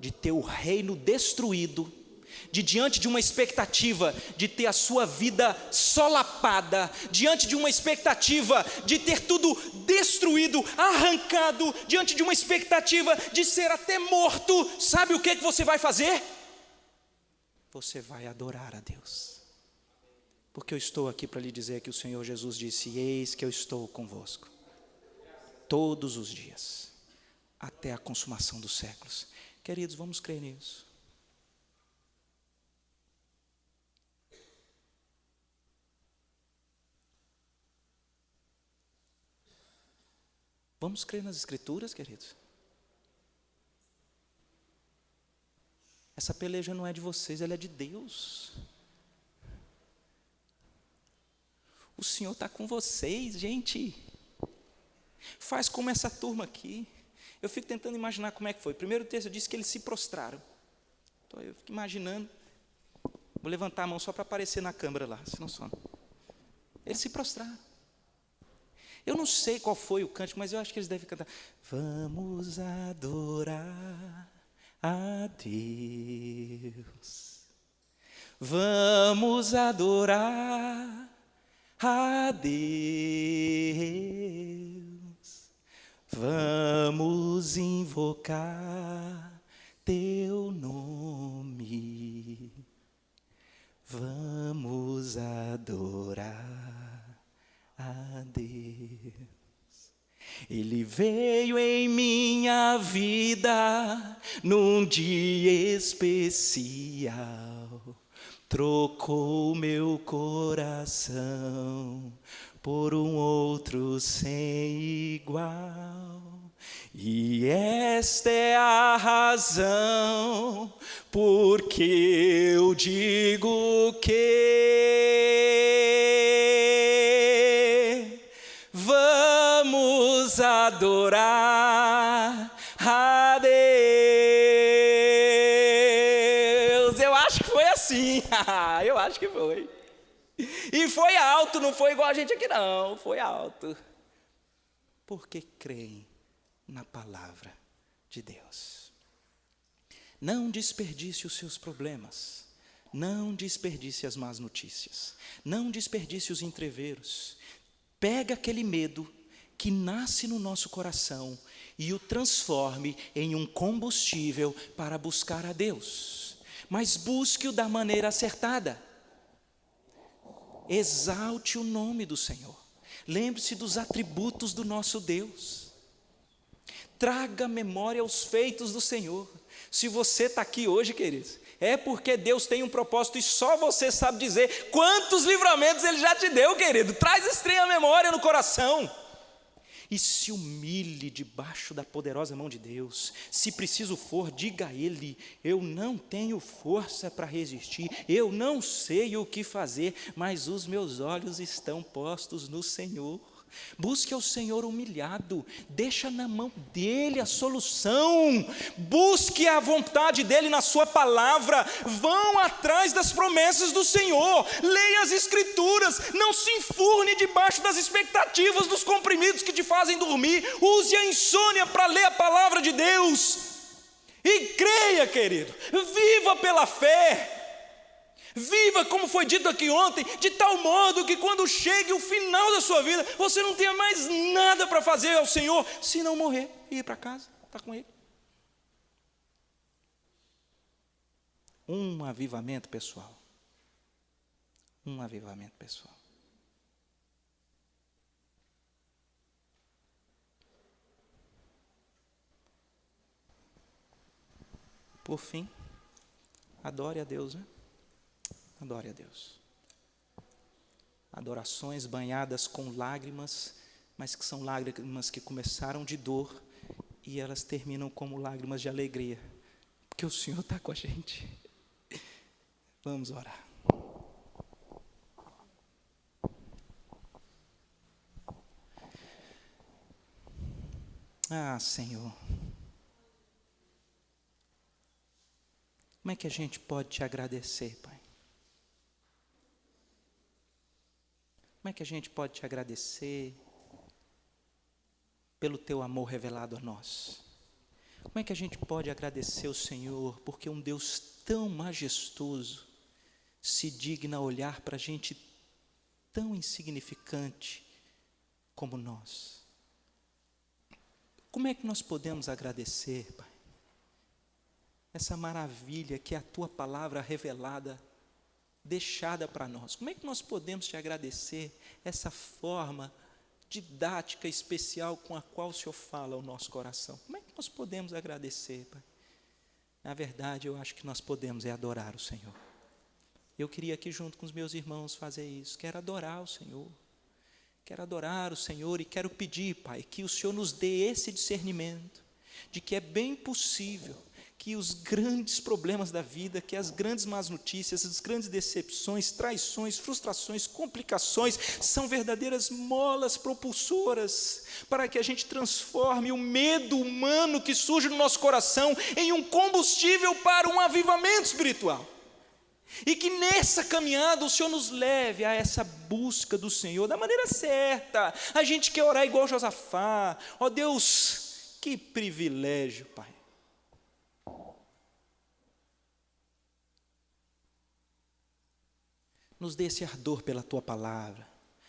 Speaker 1: de ter o reino destruído, diante de uma expectativa de ter a sua vida solapada, diante de uma expectativa de ter tudo destruído, arrancado, diante de uma expectativa de ser até morto, sabe o que você vai fazer? Você vai adorar a Deus. Porque eu estou aqui para lhe dizer que o Senhor Jesus disse, eis que eu estou convosco todos os dias, até a consumação dos séculos. Queridos, vamos crer nisso. Vamos crer nas Escrituras, queridos. Essa peleja não é de vocês, ela é de Deus. O Senhor está com vocês, gente. Faz como essa turma aqui. Eu fico tentando imaginar como é que foi. Primeiro texto diz que eles se prostraram. Então eu fico imaginando. Vou levantar a mão só para aparecer na câmera lá, se não some. Eles se prostraram. Eu não sei qual foi o cântico, mas eu acho que eles devem cantar. Vamos adorar a Deus. Vamos adorar a Deus. Vamos invocar teu nome. Vamos adorar a Deus. Ele veio em minha vida num dia especial, trocou meu coração por um outro sem igual. E esta é a razão porque eu digo que vamos adorar a Deus. Eu acho que foi assim. Eu acho que foi. E foi alto, não foi igual a gente aqui não, foi alto. Porque creem na palavra de Deus. Não desperdice os seus problemas, não desperdice as más notícias, não desperdice os entreveros. Pega aquele medo que nasce no nosso coração e o transforme em um combustível para buscar a Deus. Mas busque-o da maneira acertada. Exalte o nome do Senhor. Lembre-se dos atributos do nosso Deus. Traga à memória os feitos do Senhor. Se você está aqui hoje, queridos, é porque Deus tem um propósito e só você sabe dizer quantos livramentos Ele já te deu, querido. Traz esse trem à memória no coração. E se humilhe debaixo da poderosa mão de Deus. Se preciso for, diga a Ele: eu não tenho força para resistir, eu não sei o que fazer, mas os meus olhos estão postos no Senhor. Busque ao Senhor humilhado, deixa na mão dEle a solução, busque a vontade dEle na sua palavra, vão atrás das promessas do Senhor, leia as Escrituras, não se enfurne debaixo das expectativas dos comprimidos que te fazem dormir, use a insônia para ler a palavra de Deus, e creia, querido, viva pela fé. Viva como foi dito aqui ontem, de tal modo que quando chegue o final da sua vida, você não tenha mais nada para fazer ao Senhor, se não morrer e ir para casa, estar com Ele. Um avivamento pessoal. Um avivamento pessoal. Por fim, adore a Deus, né? Adore a Deus. Adorações banhadas com lágrimas, mas que são lágrimas que começaram de dor e elas terminam como lágrimas de alegria, porque o Senhor está com a gente. Vamos orar. Ah, Senhor, como é que a gente pode te agradecer, Pai? Como é que a gente pode te agradecer pelo teu amor revelado a nós? Como é que a gente pode agradecer ao Senhor porque um Deus tão majestoso se digna a olhar para a gente tão insignificante como nós? Como é que nós podemos agradecer, Pai, essa maravilha que é a tua palavra revelada, deixada para nós? Como é que nós podemos te agradecer essa forma didática especial com a qual o Senhor fala ao nosso coração? Como é que nós podemos agradecer, Pai? Na verdade, eu acho que nós podemos adorar o Senhor. Eu queria aqui junto com os meus irmãos fazer isso. Quero adorar o Senhor. Quero adorar o Senhor e quero pedir, Pai, que o Senhor nos dê esse discernimento de que é bem possível que os grandes problemas da vida, que as grandes más notícias, as grandes decepções, traições, frustrações, complicações, são verdadeiras molas propulsoras para que a gente transforme o medo humano que surge no nosso coração em um combustível para um avivamento espiritual. E que nessa caminhada o Senhor nos leve a essa busca do Senhor da maneira certa. A gente quer orar igual Josafá. Ó Deus, que privilégio, Pai. Nos dê esse ardor pela Tua Palavra,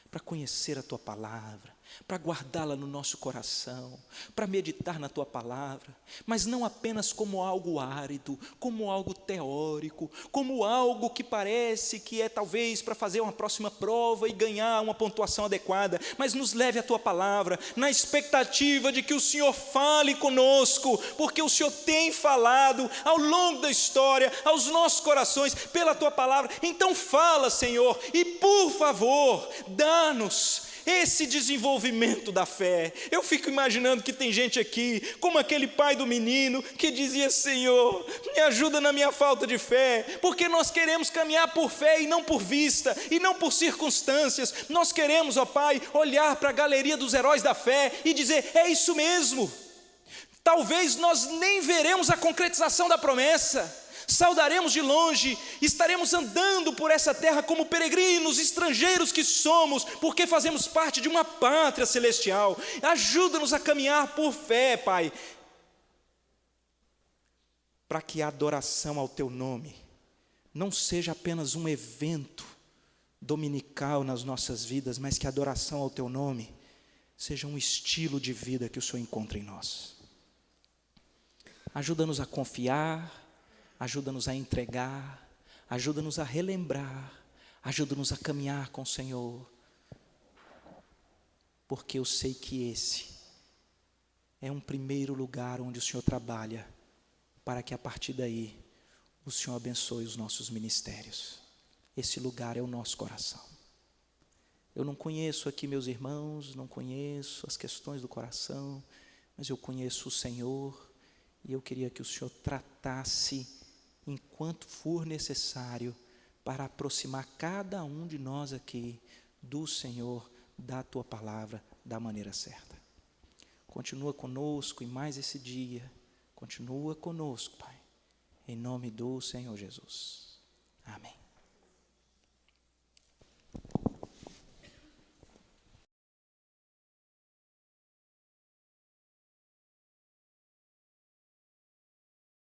Speaker 1: para conhecer a Tua Palavra, para guardá-la no nosso coração, para meditar na Tua Palavra, mas não apenas como algo árido, como algo teórico, como algo que parece que é talvez para fazer uma próxima prova e ganhar uma pontuação adequada, mas nos leve a Tua Palavra, na expectativa de que o Senhor fale conosco, porque o Senhor tem falado ao longo da história, aos nossos corações, pela Tua Palavra. Então fala, Senhor, e por favor, dá-nos esse desenvolvimento da fé. Eu fico imaginando que tem gente aqui, como aquele pai do menino, que dizia: Senhor, me ajuda na minha falta de fé, porque nós queremos caminhar por fé e não por vista, e não por circunstâncias. Nós queremos, ó Pai, olhar para a galeria dos heróis da fé e dizer: é isso mesmo. Talvez nós nem veremos a concretização da promessa, saudaremos de longe, estaremos andando por essa terra como peregrinos, estrangeiros que somos, porque fazemos parte de uma pátria celestial. Ajuda-nos a caminhar por fé, Pai, para que a adoração ao Teu nome não seja apenas um evento dominical nas nossas vidas, mas que a adoração ao Teu nome seja um estilo de vida que o Senhor encontra em nós. Ajuda-nos a confiar, ajuda-nos a entregar, ajuda-nos a relembrar, ajuda-nos a caminhar com o Senhor, porque eu sei que esse é um primeiro lugar onde o Senhor trabalha, para que a partir daí o Senhor abençoe os nossos ministérios. Esse lugar é o nosso coração. Eu não conheço aqui meus irmãos, não conheço as questões do coração, mas eu conheço o Senhor, e eu queria que o Senhor tratasse enquanto for necessário, para aproximar cada um de nós aqui do Senhor, da Tua Palavra, da maneira certa. Continua conosco em mais esse dia, continua conosco, Pai, em nome do Senhor Jesus. Amém.